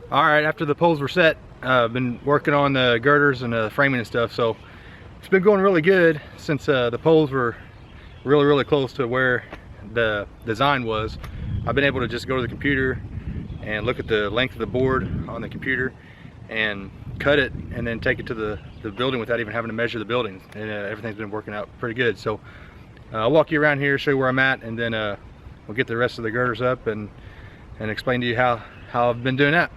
All right, after the poles were set, I've been working on the girders and the framing and stuff, so it's been going really good since the poles were really close to where the design was. I've been able to just go to the computer and look at the length of the board on the computer and cut it and then take it to the building without even having to measure the building, and everything's been working out pretty good. So I'll walk you around here, show you where I'm at, and then we'll get the rest of the girders up and explain to you how I've been doing that.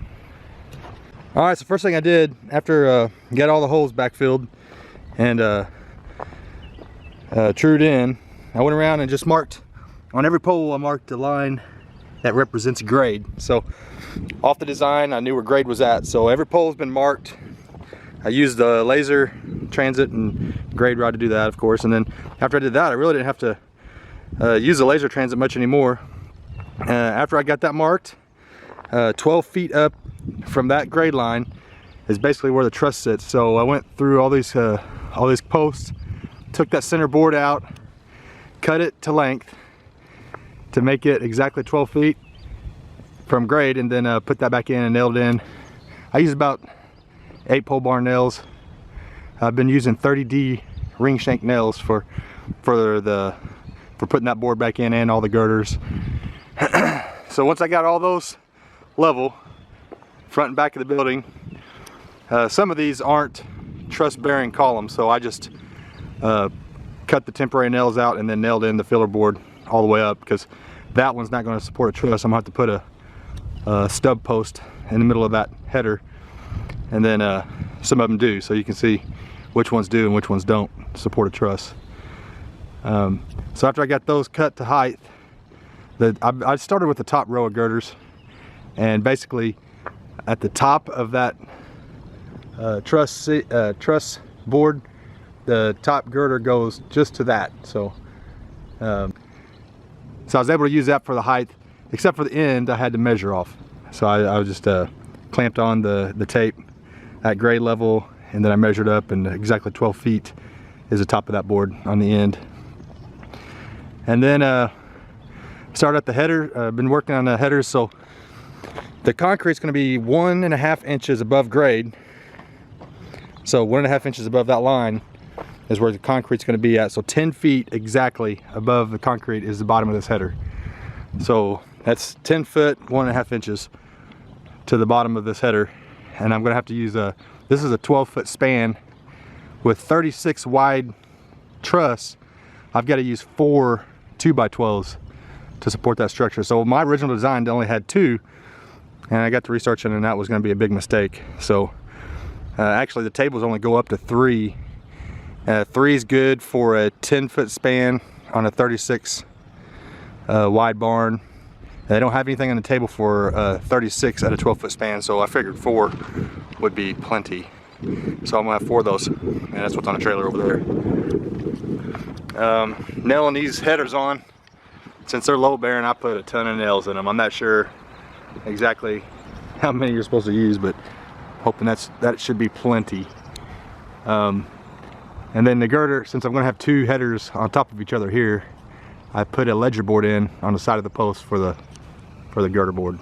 All right, so first thing I did after got all the holes backfilled and trued in, I went around and just marked on every pole. I marked a line that represents grade. So off the design, I knew where grade was at. So every pole has been marked. I used the laser transit and grade rod to do that, of course. And then after I did that, I really didn't have to use the laser transit much anymore. After I got that marked, 12 feet up from that grade line is basically where the truss sits. So I went through all these posts, took that center board out, cut it to length to make it exactly 12 feet from grade, and then put that back in and nailed it in. I used about 8 pole barn nails. I've been using 30D ring shank nails for putting that board back in and all the girders. So once I got all those level, front and back of the building, some of these aren't truss bearing columns, so I just cut the temporary nails out and then nailed in the filler board all the way up, because that one's not going to support a truss. I'm going to have to put a stub post in the middle of that header, and then some of them do, so you can see which ones do and which ones don't support a truss. So after I got those cut to height, I started with the top row of girders, and basically at the top of that truss board, the top girder goes just to that. So I was able to use that for the height, except for the end I had to measure off. So I just clamped on the tape at grade level, and then I measured up, and exactly 12 feet is the top of that board on the end. And then started at the header. I've been working on the headers, so the concrete's going to be 1.5 inches above grade. So 1.5 inches above that line is where the concrete's going to be at. So 10 feet exactly above the concrete is the bottom of this header. So that's 10 foot, 1.5 inches to the bottom of this header. And I'm going to have to use this is a 12-foot span with 36 wide truss. I've got to use 4 2x12s to support that structure. So my original design only had 2, and I got to researching, and that was going to be a big mistake. So actually the tables only go up to 3. 3 is good for a 10-foot span on a 36 wide barn. They don't have anything on the table for 36 at a 12-foot span, so I figured 4 would be plenty. So I'm gonna have 4 of those, and that's what's on the trailer over there. Nailing these headers on, since they're low bearing, I put a ton of nails in them. I'm not sure exactly how many you're supposed to use, but hoping that should be plenty. And then the girder, since I'm going to have 2 headers on top of each other here, I put a ledger board in on the side of the post for the girder board.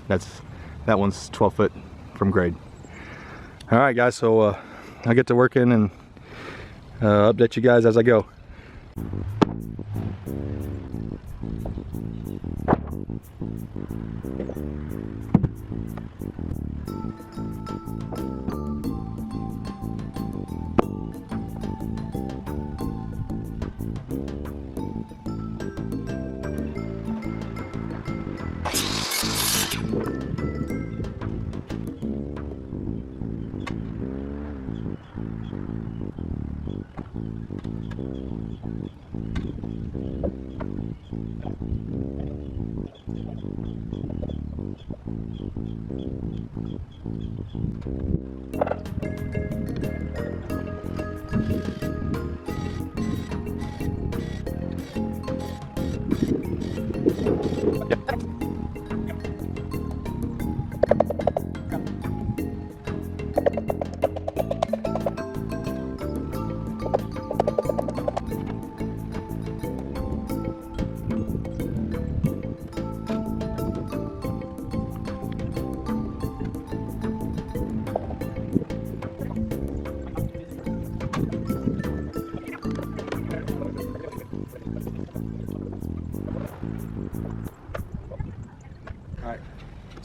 That one's 12 foot from grade. All right, guys. So I'll get to working and update you guys as I go.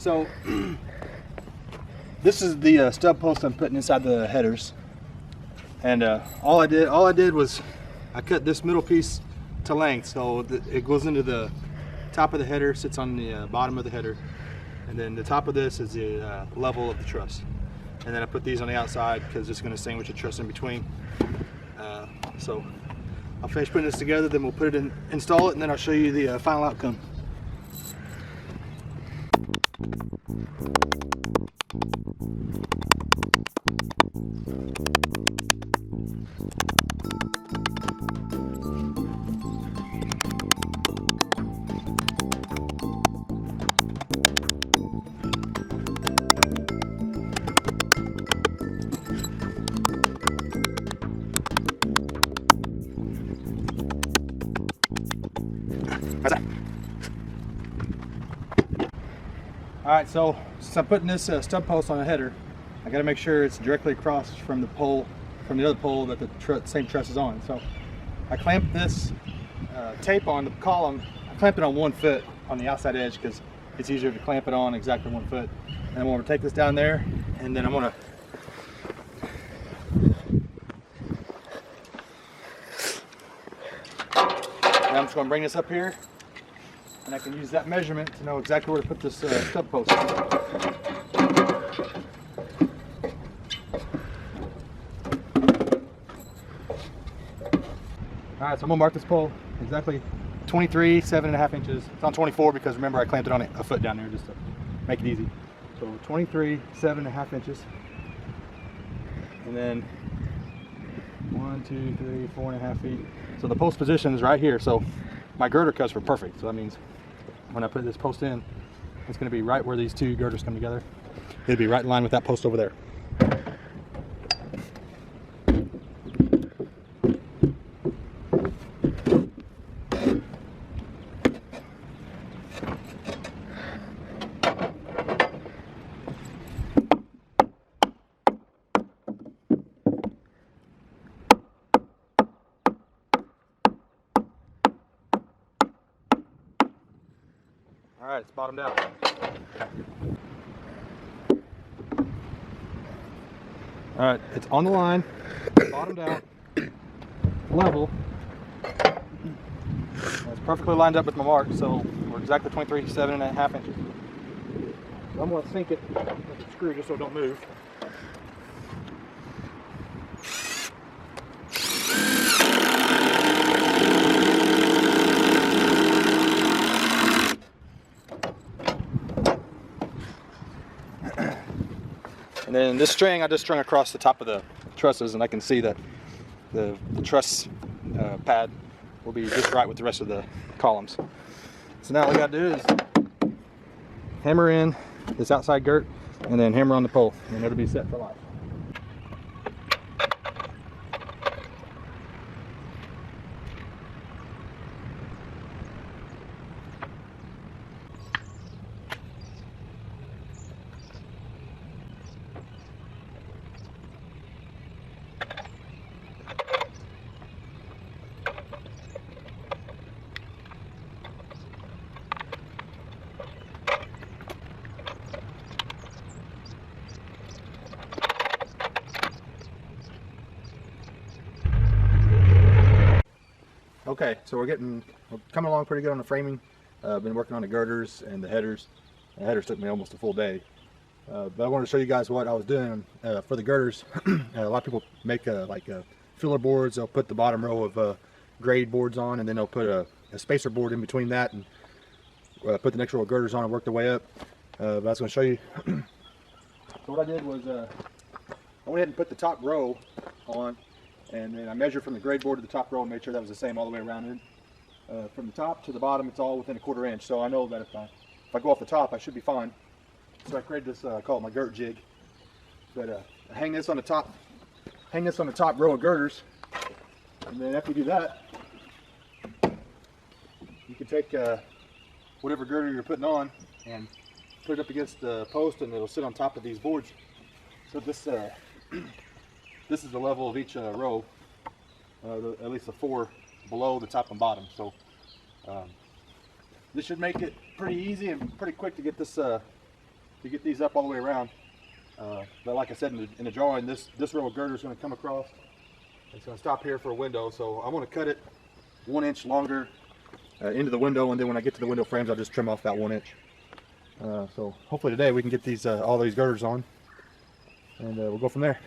So this is the stub post I'm putting inside the headers, and all I did was I cut this middle piece to length, so it goes into the top of the header, sits on the bottom of the header, and then the top of this is the level of the truss. And then I put these on the outside because it's going to sandwich the truss in between. So I'll finish putting this together, then we'll put it in, install it, and then I'll show you the final outcome. Alright, so since I'm putting this stub post on a header, I got to make sure it's directly across from the pole, from the other pole that the same truss is on. So I clamped this tape on the column. I clamped it on 1 foot on the outside edge because it's easier to clamp it on exactly 1 foot. And I'm going to take this down there, and then I'm going to I'm just going to bring this up here, and I can use that measurement to know exactly where to put this stub post. Alright, so I'm going to mark this pole exactly 23, 7.5 inches. It's on 24 because remember I clamped it on a foot down there just to make it easy. So 23, 7.5 inches. And then 1, 2, 3, 4.5 feet. So the post position is right here. So my girder cuts were perfect. So that means when I put this post in, it's going to be right where these two girders come together. It'll be right in line with that post over there. All right, it's bottomed out. All right, it's on the line, bottomed out, level. It's perfectly lined up with my mark, so we're exactly 23, 7.5 inches. So I'm going to sink it with a screw just so it don't move. And then this string I just strung across the top of the trusses, and I can see that the truss pad will be just right with the rest of the columns. So now all I got to do is hammer in this outside girt and then hammer on the pole, and it'll be set for life. Okay, so we're coming along pretty good on the framing. I've been working on the girders and the headers. The headers took me almost a full day. But I wanted to show you guys what I was doing for the girders. A lot of people make filler boards. They'll put the bottom row of grade boards on, and then they'll put a spacer board in between that, and put the next row of girders on and work their way up. But I was going to show you. So what I did was I went ahead and put the top row on, and then I measured from the grade board to the top row and made sure that was the same all the way around it. From the top to the bottom, it's all within a 1/4 inch. So I know that if I go off the top, I should be fine. So I created this, I call it my girt jig. But I hang this on the top row of girders, and then after you do that, you can take whatever girder you're putting on and put it up against the post, and it'll sit on top of these boards. So this this is the level of each row, at least the 4 below the top and bottom. So this should make it pretty easy and pretty quick to get this to get these up all the way around. But like I said in the drawing, this row of girder is going to come across. It's going to stop here for a window, so I want to cut it 1 inch longer into the window, and then when I get to the window frames, I'll just trim off that 1 inch. So hopefully today we can get these all these girders on, and we'll go from there.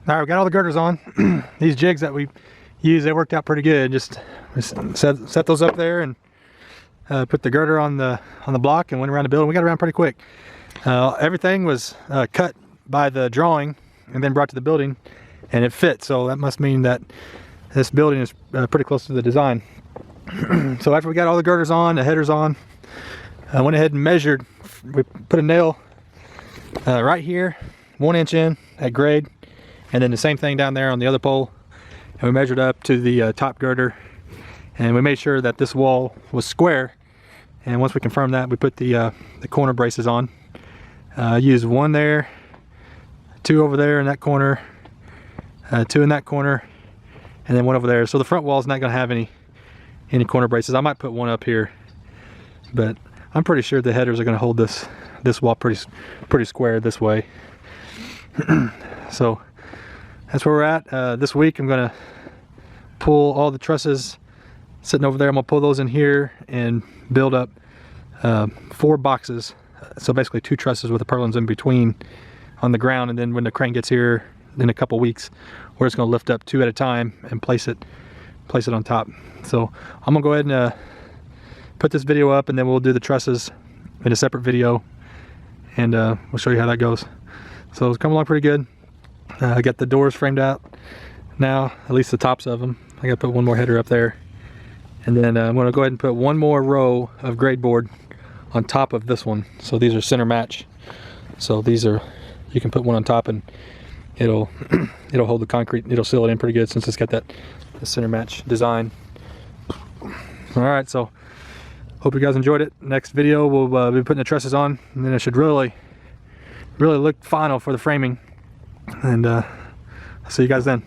All right, we got all the girders on. These jigs that we use, they worked out pretty good. Just set those up there and put the girder on the block and went around the building. We got around pretty quick. Everything was cut by the drawing and then brought to the building, and it fit. So that must mean that this building is pretty close to the design. So after we got all the girders on, the headers on, I went ahead and measured. We put a nail right here, 1 inch in at grade, and then the same thing down there on the other pole, and we measured up to the top girder, and we made sure that this wall was square. And once we confirmed that, we put the corner braces on. Used one there, two over there in that corner, two in that corner, and then one over there. So the front wall is not going to have any corner braces. I might put one up here, but I'm pretty sure the headers are going to hold this wall pretty square this way. So that's where we're at. This week I'm going to pull all the trusses sitting over there. I'm going to pull those in here and build up 4 boxes. So basically 2 trusses with the purlins in between on the ground, and then when the crane gets here in a couple weeks, we're just going to lift up 2 at a time and place it on top. So I'm going to go ahead and put this video up, and then we'll do the trusses in a separate video, and we'll show you how that goes. So it's coming along pretty good. I got the doors framed out now, at least the tops of them. I got to put one more header up there, and then I'm going to go ahead and put one more row of grade board on top of this one. So these are center match. So these are, you can put one on top and it'll it'll hold the concrete, it'll seal it in pretty good since it's got that center match design. All right, so hope you guys enjoyed it. Next video we'll be putting the trusses on, and then it should really look final for the framing. And I'll see you guys then.